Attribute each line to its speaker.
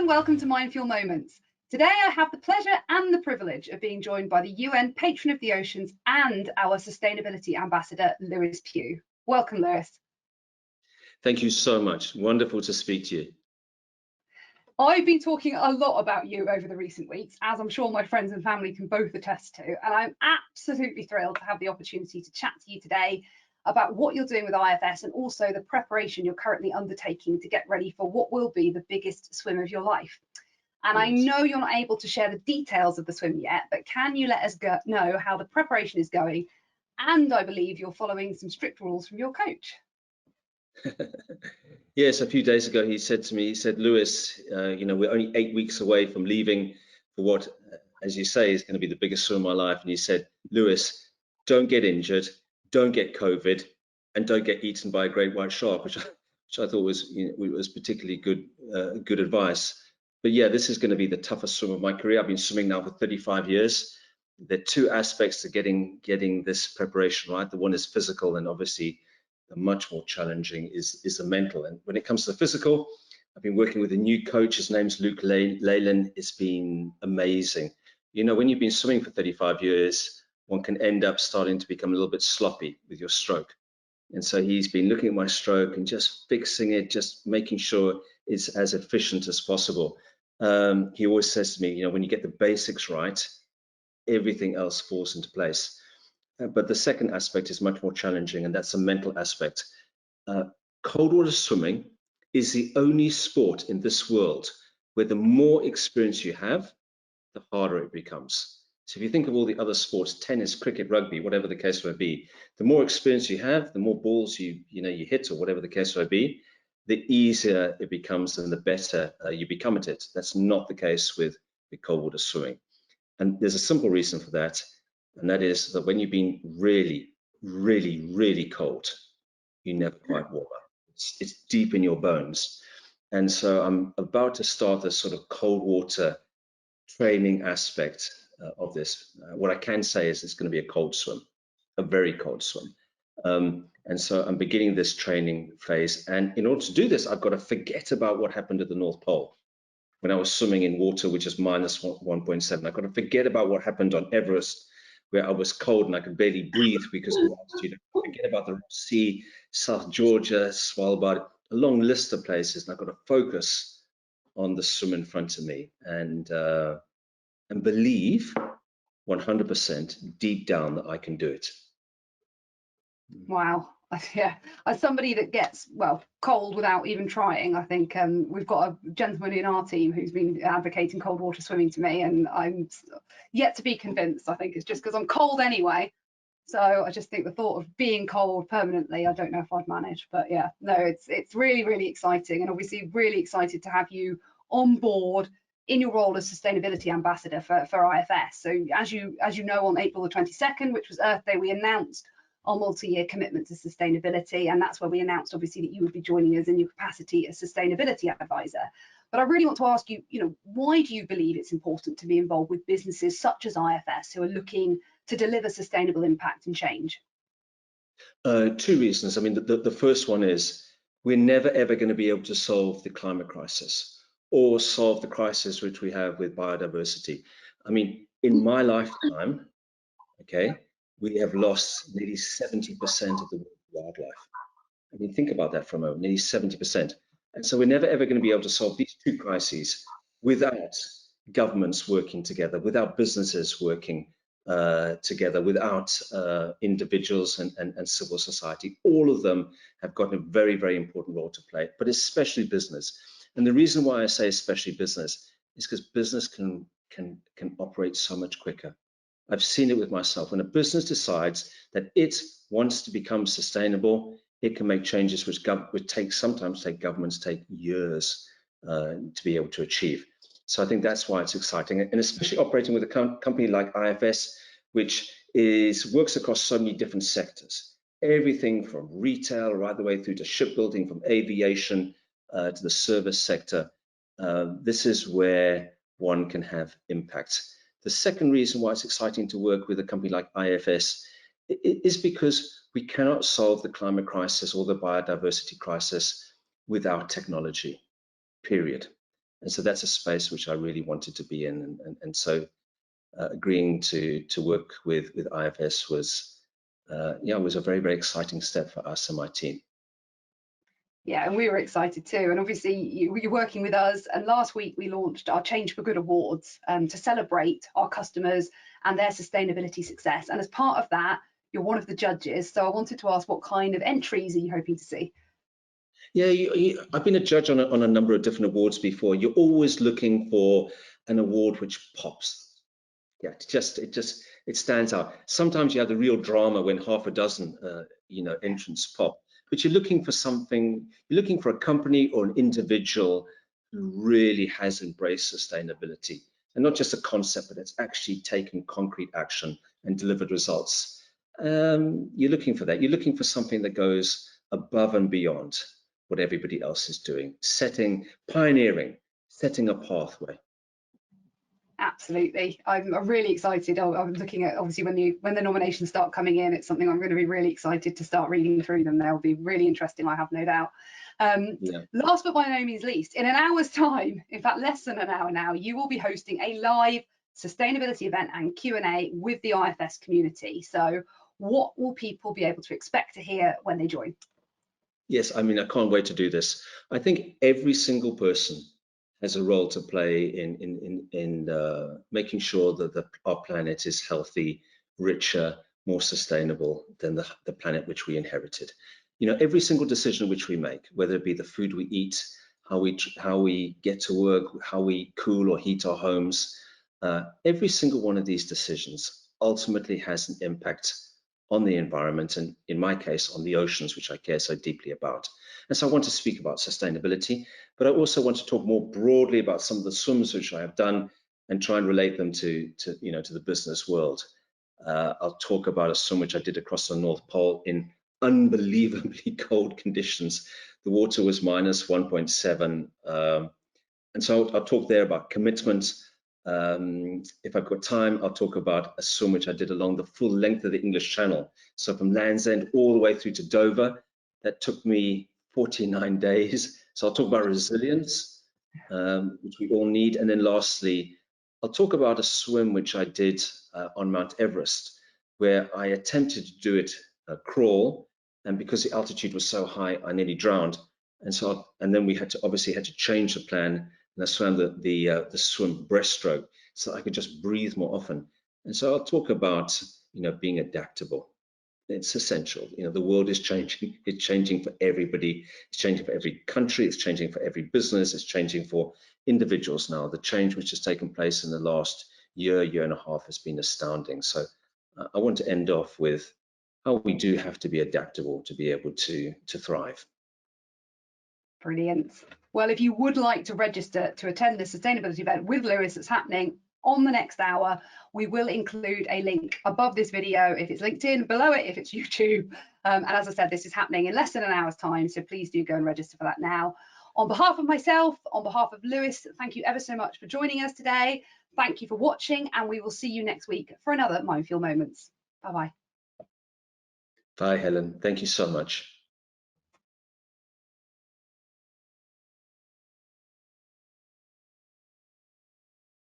Speaker 1: and welcome to MindFuel Moments. Today I have the pleasure and the privilege of being joined by the UN Patron of the Oceans and our Sustainability Ambassador, Pugh. Welcome, Lewis.
Speaker 2: Thank you so much. Wonderful to speak to you.
Speaker 1: I've been talking a lot about you over the recent weeks, as I'm sure my friends and family can both attest to, and I'm absolutely thrilled to have the opportunity to chat to you today about what you're doing with IFS and also the preparation you're currently undertaking to get ready for what will be the biggest swim of your life. And I know you're not able to share the details of the swim yet, but can you let us know how the preparation is going? And I believe you're following some strict rules from your coach.
Speaker 2: Yes, a few days ago he said to me, he said, Lewis, we're only 8 weeks away from leaving for what, as you say, is going to be the biggest swim of my life. And he said, Lewis, don't get injured, don't get COVID, and don't get eaten by a great white shark, which I thought was particularly good advice. But yeah, this is going to be the toughest swim of my career. I've been swimming now for 35 years. There are two aspects to getting this preparation right. The one is physical, and obviously the much more challenging is the mental. And when it comes to the physical, I've been working with a new coach. His name's Luke Leyland. It's been amazing. You know, when you've been swimming for 35 years, one can end up starting to become a little bit sloppy with your stroke. And so he's been looking at my stroke and just fixing it, just making sure it's as efficient as possible. He always says to me, when you get the basics right, everything else falls into place. But the second aspect is much more challenging, and that's a mental aspect. Cold water swimming is the only sport in this world where the more experience you have, the harder it becomes. So if you think of all the other sports, tennis, cricket, rugby, whatever the case may be, the more experience you have, the more balls you hit, or whatever the case may be, the easier it becomes and the better you become at it. That's not the case with cold water swimming. And there's a simple reason for that. And that is that when you've been really, really, really cold, you never quite warm up. It's deep in your bones. And so I'm about to start this sort of cold water training aspect of this. What I can say is it's going to be a cold swim, a very cold swim. And so I'm beginning this training phase. And in order to do this, I've got to forget about what happened at the North Pole. When I was swimming in water, which is minus 1.7, I've got to forget about what happened on Everest, where I was cold and I could barely breathe because of altitude. Forget about the Ross Sea, South Georgia, Svalbard, a long list of places. And I've got to focus on the swim in front of me and believe 100% deep down that I can do it.
Speaker 1: Wow. Yeah, as somebody that gets cold without even trying, I think we've got a gentleman in our team who's been advocating cold water swimming to me, and I'm yet to be convinced. I think it's just because I'm cold anyway. So I just think the thought of being cold permanently, I don't know if I'd manage. But yeah, no, it's really, really exciting, and obviously really excited to have you on board in your role as Sustainability Ambassador for IFS. So as you know, on April the 22nd, which was Earth Day, we announced our multi-year commitment to sustainability, and that's where we announced obviously that you would be joining us in your capacity as sustainability advisor. But I really want to ask you, why do you believe it's important to be involved with businesses such as IFS who are looking to deliver sustainable impact and change?
Speaker 2: Two reasons. I mean, the first one is we're never ever going to be able to solve the climate crisis or solve the crisis which we have with biodiversity. I mean, in my lifetime, okay, we have lost nearly 70% of the wildlife. I mean, think about that for a moment, nearly 70%. And so we're never ever going to be able to solve these two crises without governments working together, without businesses working together, without individuals and civil society. All of them have got a very, very important role to play, but especially business. And the reason why I say especially business is because business can operate so much quicker. I've seen it with myself. When a business decides that it wants to become sustainable, it can make changes which sometimes take governments take years to be able to achieve. So I think that's why it's exciting, and especially operating with a company like IFS, which works across so many different sectors, everything from retail right the way through to shipbuilding, from aviation to the service sector. This is where one can have impact. The second reason why it's exciting to work with a company like IFS is because we cannot solve the climate crisis or the biodiversity crisis without technology, period. And so that's a space which I really wanted to be in. And so agreeing to work with IFS was, was a very, very exciting step for us and my team.
Speaker 1: Yeah, and we were excited too. And obviously you're working with us. And last week we launched our Change for Good Awards to celebrate our customers and their sustainability success. And as part of that, you're one of the judges. So I wanted to ask, what kind of entries are you hoping to see?
Speaker 2: Yeah, I've been a judge on a number of different awards before. You're always looking for an award which pops. Yeah, it stands out. Sometimes you have the real drama when half a dozen, entrants pop. But you're looking for something. You're looking for a company or an individual who really has embraced sustainability, and not just a concept, but it's actually taken concrete action and delivered results. You're looking for that. You're looking for something that goes above and beyond what everybody else is doing, pioneering, setting a pathway.
Speaker 1: Absolutely. I'm really excited. I'm looking at, obviously, when the nominations start coming in, it's something I'm going to be really excited to start reading through them. They'll be really interesting, I have no doubt. Last but by no means least, in an hour's time, in fact less than an hour now, you will be hosting a live sustainability event and Q&A with the IFS community. So what will people be able to expect to hear when they join?
Speaker 2: Yes, I mean, I can't wait to do this. I think every single person has a role to play in making sure that our planet is healthy, richer, more sustainable than the planet which we inherited. Every single decision which we make, whether it be the food we eat, how we get to work, how we cool or heat our homes, every single one of these decisions ultimately has an impact on the environment, and in my case, on the oceans, which I care so deeply about. And so I want to speak about sustainability, but I also want to talk more broadly about some of the swims which I have done and try and relate them to the business world. I'll talk about a swim which I did across the North Pole in unbelievably cold conditions. The water was minus 1.7. And so I'll talk there about commitment. If I've got time, I'll talk about a swim which I did along the full length of the English Channel. So from Land's End all the way through to Dover. That took me 49 days. So I'll talk about resilience, which we all need. And then lastly, I'll talk about a swim which I did on Mount Everest, where I attempted to do it crawl. And because the altitude was so high, I nearly drowned. And then we obviously had to change the plan. And I swam the swim breaststroke so I could just breathe more often. And so I'll talk about being adaptable. It's essential. The world is changing. It's changing for everybody. It's changing for every country. It's changing for every business. It's changing for individuals now. The change which has taken place in the last year and a half has been astounding. So I want to end off with how we do have to be adaptable to be able to thrive.
Speaker 1: Brilliant. Well, if you would like to register to attend the sustainability event with Lewis that's happening on the next hour, we will include a link above this video if it's LinkedIn, below it if it's YouTube. And as I said, this is happening in less than an hour's time, so please do go and register for that now. On behalf of myself, on behalf of Lewis, thank you ever so much for joining us today. Thank you for watching, and we will see you next week for another MindFuel Moments. Bye-bye.
Speaker 2: Bye, Helen. Thank you so much.